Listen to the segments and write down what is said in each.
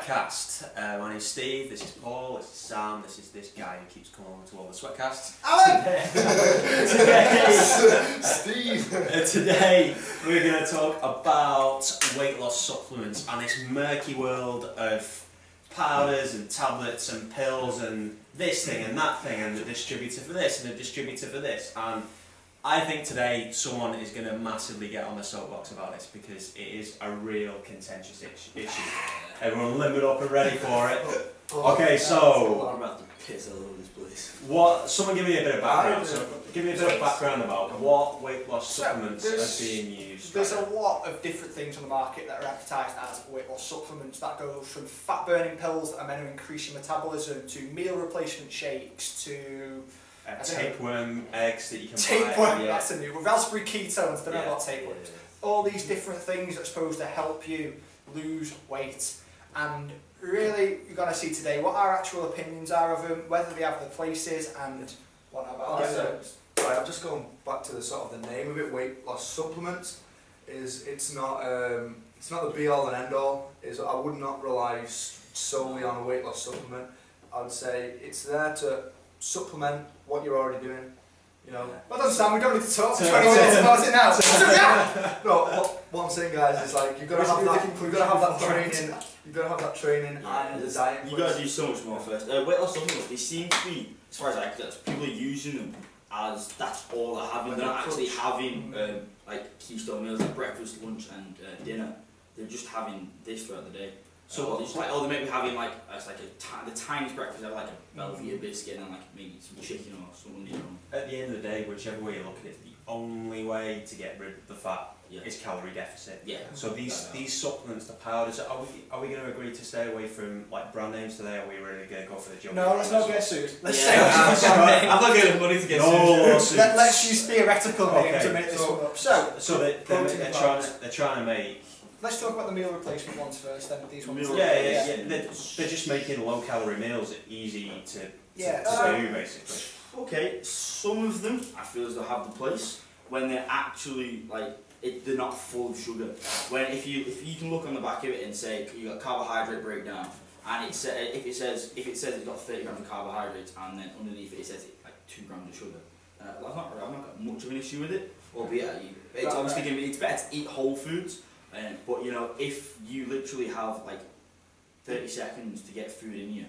SWEATCAST. My name's Steve, this is Paul, this is Sam, this is this guy who keeps coming on to all the SWEATCASts. Alan! Today we're going to talk about weight loss supplements and this murky world of powders and tablets and pills and this thing and that thing and the distributor for this and the distributor for this. And I think today someone is going to massively get on the soapbox about this because it is a real contentious issue. Everyone limbered up and ready for it. Okay, so I'm about to piss all over this place. what? Someone give me a bit of background. So give me a bit of background about what weight loss supplements are being used. There's a lot of different things on the market that are advertised as weight loss supplements. That goes from fat burning pills that are meant to increase your metabolism to meal replacement shakes to tapeworm eggs that you can tapeworm, buy. that's a new one. Raspberry ketones, don't know about tapeworms. All these different things that are supposed to help you lose weight. And really, you're going to see today what our actual opinions are of them, whether they have their places, and what about those. Right, I'm just going back to the sort of the name of it. Weight loss supplements it's not the be all and end all. I would not rely solely on a weight loss supplement. I would say it's there to supplement what you're already doing. You know. Well done, Sam. We don't need to talk for 20 minutes about it now. No, what I'm saying, guys, is like you've got to have that training. You've got to have that training and the diet. You got to do so much more first. Weight loss supplements, they seem to be, as far as I can tell, people are using them as that's all they're having. They're not actually having like keystone meals like breakfast, lunch, and dinner. They're just having this throughout the day. So they may be having like the tiniest breakfast, have like a Belvedere biscuit and then like maybe some chicken or something. You know. At the end of the day, whichever way you look at it, the only way to get rid of the fat is calorie deficit. Yeah. So these supplements, the powders, are we going to agree to stay away from like brand names today? Or are we really going to go for the junk? No, let's not get sued. Let's say I'm not getting money to get sued. Let's use theoretical names to make this one up. So they're trying to make. Let's talk about the meal replacement ones first, then these ones. Yeah. They're just making low-calorie meals easy to do, basically. Okay, some of them I feel as though have the place when they're actually like they're not full of sugar. When if you can look on the back of it and say you got carbohydrate breakdown, and if it says it's got 30 grams of carbohydrates, and then underneath it says like 2 grams of sugar. I've not got much of an issue with it. Albeit it's obviously going to be better to eat whole foods. But you know, if you literally have like 30 seconds to get food in you,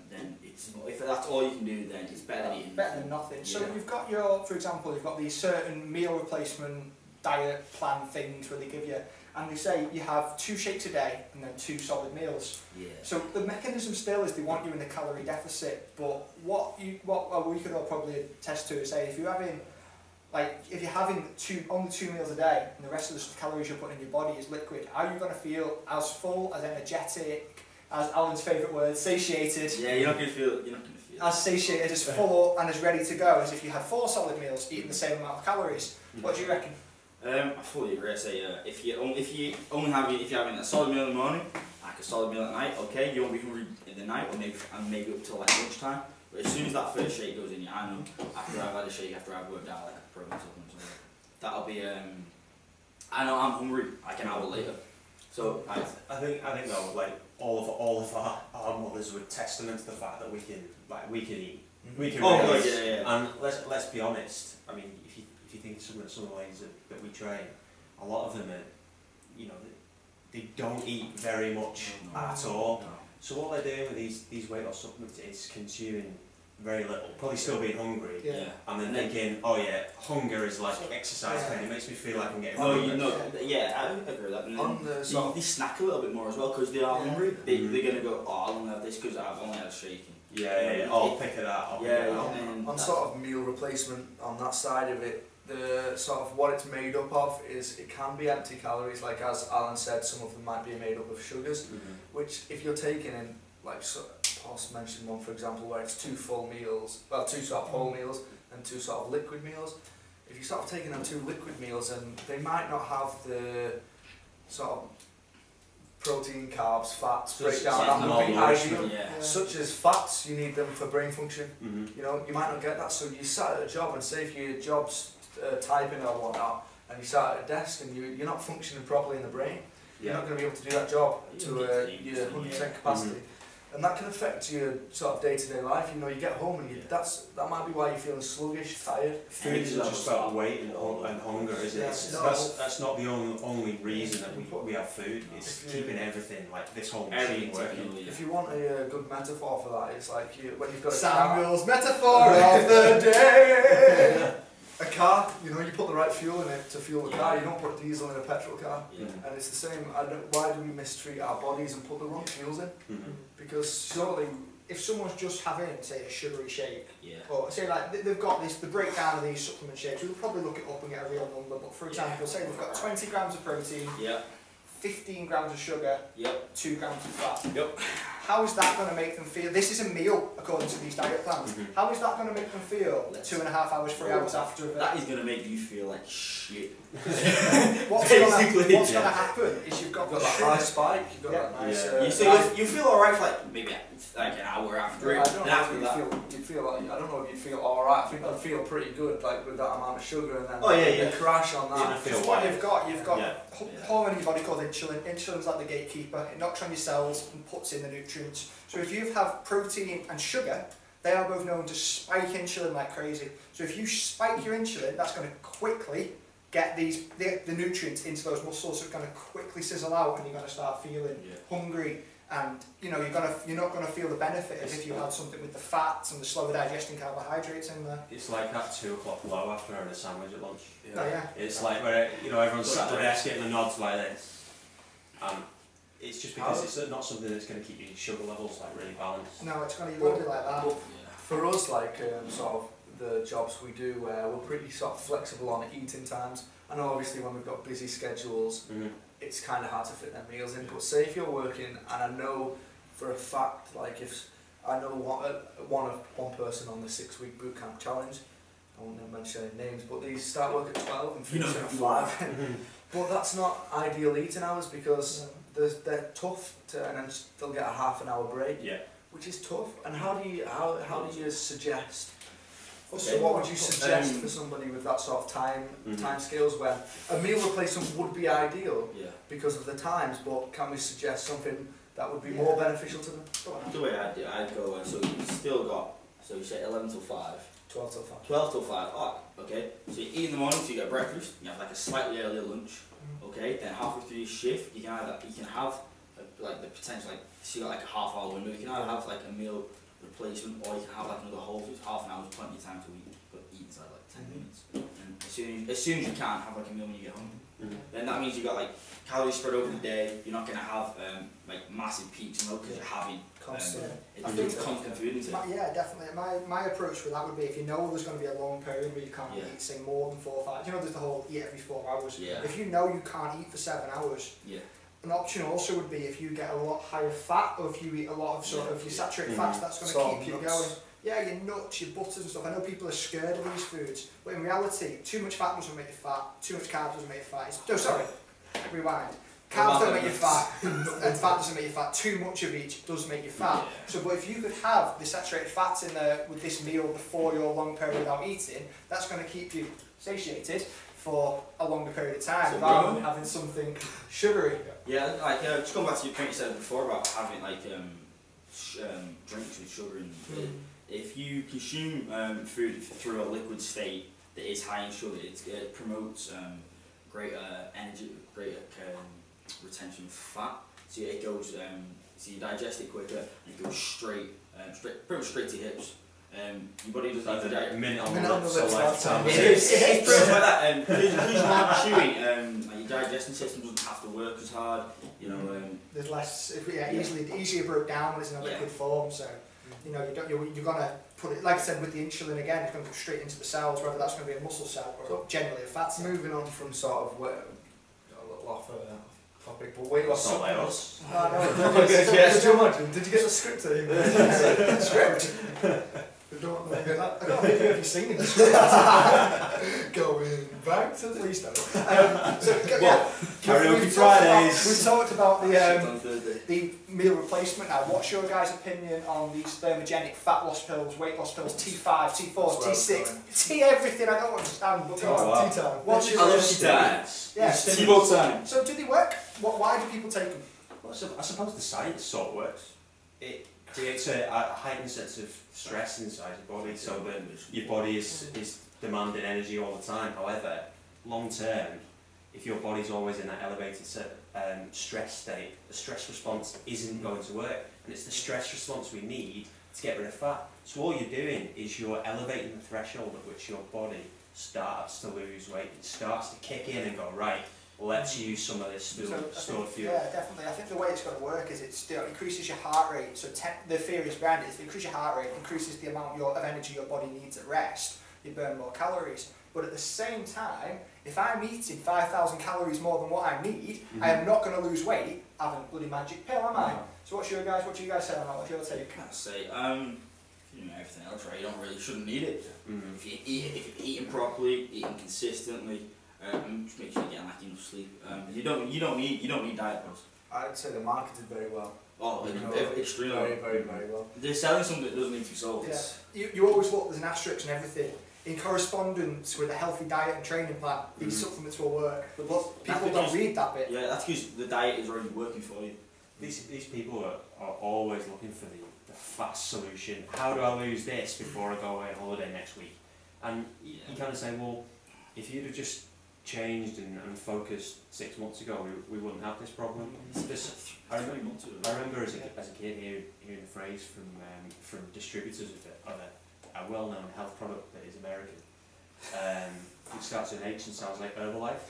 then if that's all you can do, then it's better than eating. Better than nothing. So Yeah. you've got for example, you've got these certain meal replacement diet plan things where they give you, and they say you have 2 shakes a day and then 2 solid meals. Yeah. So the mechanism still is they want you in the calorie deficit, but what we could all probably attest to is say if you're having only 2 meals a day and the rest of the calories you're putting in your body is liquid, are you going to feel as full, as energetic, as Alan's favourite word, satiated? Yeah, you're not going to feel. As satiated, as full up and as ready to go as if you had 4 solid meals eating the same amount of calories. What do you reckon? I fully agree. I say if you're having a solid meal in the morning, like a solid meal at night, okay, you won't be hungry in the night or maybe up till like lunchtime. But as soon as that first shake goes in you, I know after I've had a shake, after I've worked out like a protein supplement, so that'll be I know I'm hungry like an hour later. So I think though, like all of our mothers would testament to the fact that we can eat. We can And let's be honest. I mean, if you think of some of the ladies that we train, a lot of them are, they don't eat very much at all. No. So what they're doing with these weight loss supplements is consuming very little, probably still being hungry, and then thinking, oh yeah, hunger is like exercise pain. It makes me feel like I'm getting hungry. I agree with that. They snack a little bit more as well because they are hungry. They're gonna go, oh, I'll only have this because I've only had a shake. I'll pick it up. On sort of meal replacement on that side of it, the sort of what it's made up of is it can be empty calories. Like as Alan said, some of them might be made up of sugars, which if you're taking in like Post mentioned one for example where it's 2 full meals, well 2 sort of whole meals and 2 sort of liquid meals. If you're sort of taking them 2 liquid meals and they might not have the sort of protein, carbs, fats breakdown that would be ideal. Such as fats, you need them for brain function. You know, you might not get that, so you sat at a job and say if your job's typing or whatnot, and you sat at a desk and you're not functioning properly in the brain, you're not going to be able to do that job to your 100% capacity. And that can affect your sort of day-to-day life. You know, you get home and that might be why you're feeling sluggish, tired. Food is just about weight and hunger, isn't it? That's not the only reason that we have food. It's keeping everything, like this whole machine working. If you want a good metaphor for that, it's like when you've got a Samuel's metaphor of the day. A car, you know, you put the right fuel in it to fuel the car. You don't put diesel in a petrol car. And it's the same. Why do we mistreat our bodies and put the wrong fuels in? Because surely, if someone's just having, say, a sugary shake, or say like they've got the breakdown of these supplement shakes, we'll probably look it up and get a real number. But for example, say they've got 20 grams of protein, 15 grams of sugar, 2 grams of fat. How is that going to make them feel? This is a meal according to these diet plans. How is that going to make them feel 2.5 hours, 3 hours after of it? That is going to make you feel like shit. What's going to happen is you've got that high spike, you've got that nice... you feel alright for like maybe like an hour after it. I don't know if you'd feel like, I don't know if you'd feel alright. I think I'd feel pretty good like with that amount of sugar and then you crash on that. Because what you've got hormone in your body called insulin. Insulin's like the gatekeeper. It knocks on your cells and puts in the nutrients. So if you have protein and sugar, they are both known to spike insulin like crazy. So if you spike your insulin, that's going to quickly get the nutrients into those muscles, so it's going to quickly sizzle out, and you're going to start feeling hungry. And you know you're not going to feel the benefit as if you had something with the fats and the slower digesting carbohydrates in there. It's like that 2 o'clock low after having a sandwich at lunch. It's Oh, like where everyone's sat at the desk getting the nods like this, and it's just because it's not something that's going to keep your sugar levels like really balanced. No, it's going to be like that. For us, like sort of the jobs we do, we're pretty sort of flexible on eating times. I know obviously when we've got busy schedules. It's kind of hard to fit their meals in, but say if you're working, and I know for a fact, like if I know one person on the 6-week boot camp challenge, I won't mention any names, but they start work at 12 and finish at 5. But that's not ideal eating hours because they're tough and then they'll get a half an hour break, which is tough. And how do you suggest? So what would you suggest for somebody with that sort of time scales when a meal replacement would be ideal because of the times, but can we suggest something that would be more beneficial to them? The way I'd go, so you've still got, so you say 11 till 5. 12 till 5. 12 till 5, okay. So you eat in the morning, so you get breakfast, you have like a slightly earlier lunch, okay. Then halfway through your shift, you can have like the potential, like, so you got like a half-hour window, you can either have like a meal replacement, or you can have like another whole food, half an hour is plenty of time to eat, but eat inside like 10 minutes. And as soon as you can, have like a meal when you get home. Then that means you've got like calories spread over the day. You're not going to have like massive peaks in because you're having constant food intake. Yeah, definitely. My approach for that would be if you know there's going to be a long period where you can't eat, say more than 4 or 5. You know, there's the whole eat every 4 hours. If you know you can't eat for 7 hours. An option also would be if you get a lot higher fat, or if you eat a lot of sort of your saturated fats, that's going to keep you going. Yeah, your nuts, your butters and stuff. I know people are scared of these foods, but in reality, too much fat doesn't make you fat, too much carbs doesn't make you fat. Rewind. Carbs don't make you fat, and fat doesn't make you fat. Too much of each does make you fat. So, but if you could have the saturated fats in there with this meal before your long period without eating, that's going to keep you satiated for a longer period of time, rather than having something sugary. Yeah, like just going back to your point you said before about having like drinks with sugar in it. If you consume food through a liquid state that is high in sugar, it promotes greater energy, greater retention of fat. So it goes, so you digest it quicker, and it goes pretty much straight to your hips. Your body doesn't have to digest. A minute on the lifetime. It's pretty much like that. Because you're not chewing, like your digestion system doesn't have to work as hard. You know. There's less. Easier broke down when it's in a liquid form. So. You know, you're gonna put it, like I said, with the insulin again, it's going to go straight into the cells, whether that's going to be a muscle cell or generally a fat cell. Moving on from sort of a little off topic, but weight loss. Not like us. Could you imagine? Did you get the script? Script? I got a video of you singing the script. Going back to the Please don't. Karaoke Fridays. We've talked about the meal replacement now. What's your guys' opinion on these thermogenic fat loss pills, weight loss pills, T5, T4, T6, T everything? I don't understand. But T time. What's your tea time. Yeah. T-boat time. So do they work? Why do people take them? Well, I suppose the science sort of works. It creates a heightened sense of stress inside your body, so that your body is demanding energy all the time. However, long term, if your body's always in that elevated stress state, the stress response isn't going to work, and it's the stress response we need to get rid of fat. So all you're doing is you're elevating the threshold at which your body starts to lose weight. It starts to kick in and go, right, let's use some of this stored fuel. Yeah, definitely. I think the way it's going to work is it increases your heart rate. So the theory is behind it is if you increase your heart rate, increases the amount of energy your body needs at rest, you burn more calories. But at the same time, if I'm eating 5,000 calories more than what I need, I am not going to lose weight having a bloody magic pill, am I? So what do you guys say on that? What's your take? I say, you know, everything else, right? You shouldn't need it. If you're eating properly, eating consistently, just make sure you're getting like enough sleep. You don't need diet pills. I'd say they're marketed very well. Oh, extremely very well. They're selling something that doesn't need to be sold. Yeah. You always look, there's an asterisk and everything. In correspondence with a healthy diet and training plan, these supplements will work. But people don't read that bit. Yeah, that's because the diet is already working for you. These people are always looking for the fast solution. How do I lose this before I go away on holiday next week? And you kind of say, well, if you'd have just changed and focused 6 months ago, we wouldn't have this problem. I remember as a kid hearing a phrase from distributors of a well-known health product that is American. It starts with H and sounds like Herbalife.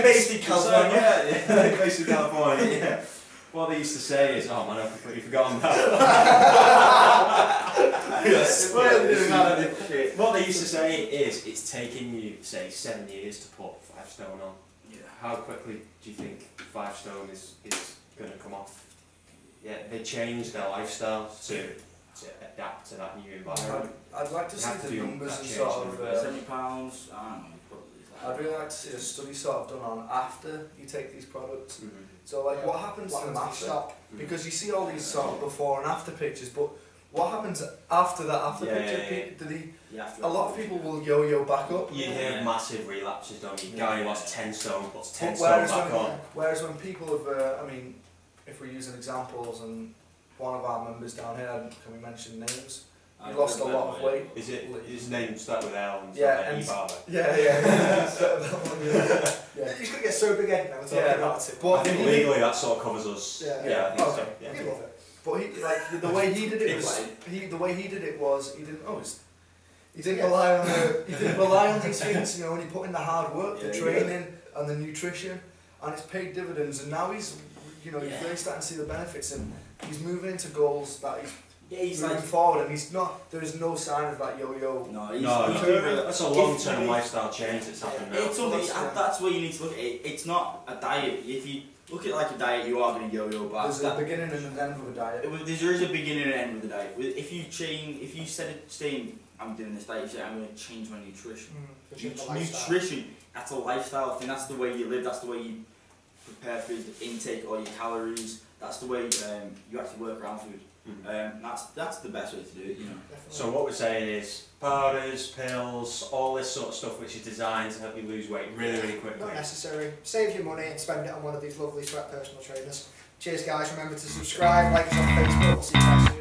Basically California. Basically California, yeah. What they used to say is, oh man, I've completely forgotten that. What they used to say is, it's taking you, say, 7 years to put 5 stone on. Yeah. How quickly do you think 5 stone is going to come off? Yeah, they changed their lifestyle to adapt to that new environment. I'd like to see the numbers and sort of... £70, I don't know, probably. I'd really like to see a study sort of done on after you take these products. So like what happens to them after? Because you see all these sort of before and after pictures, but what happens after that picture? A lot of people will yo-yo back up. You hear massive relapses, don't you? Guy who lost 10 stone puts 10 stone back on. Whereas when people have, I mean, if we're using examples, and one of our members down here, can we mention names? He lost a lot of weight. Is it his name start with L and yeah. He's gonna get so big headed now. About it. But I think legally that sort of covers us. Yeah, I think so. Yeah. We love it. But he, the way he did it was he didn't rely on these things, you know, and he put in the hard work, the training and the nutrition, and it's paid dividends. And now he's really starting to see the benefits, and he's moving into goals that he's moving forward, and there is no sign of that yo-yo. That's a long-term lifestyle change that's happened now. That's where you need to look at it. It's not a diet. If you look at like a diet, you are going to yo-yo back. There's a beginning and an end with a diet. There is a beginning and end with a diet. If you say, I'm doing this diet, you say, I'm going to change my nutrition. Nutrition, that's a lifestyle thing. That's the way you live. That's the way you prepare food, intake all your calories. That's the way you actually work around food. That's the best way to do it, you know. So what we're saying is powders, pills, all this sort of stuff which is designed to help you lose weight really quickly. Not necessary. Save your money and spend it on one of these lovely Sweat personal trainers. Cheers guys, remember to subscribe, like us on Facebook, we'll see you guys soon.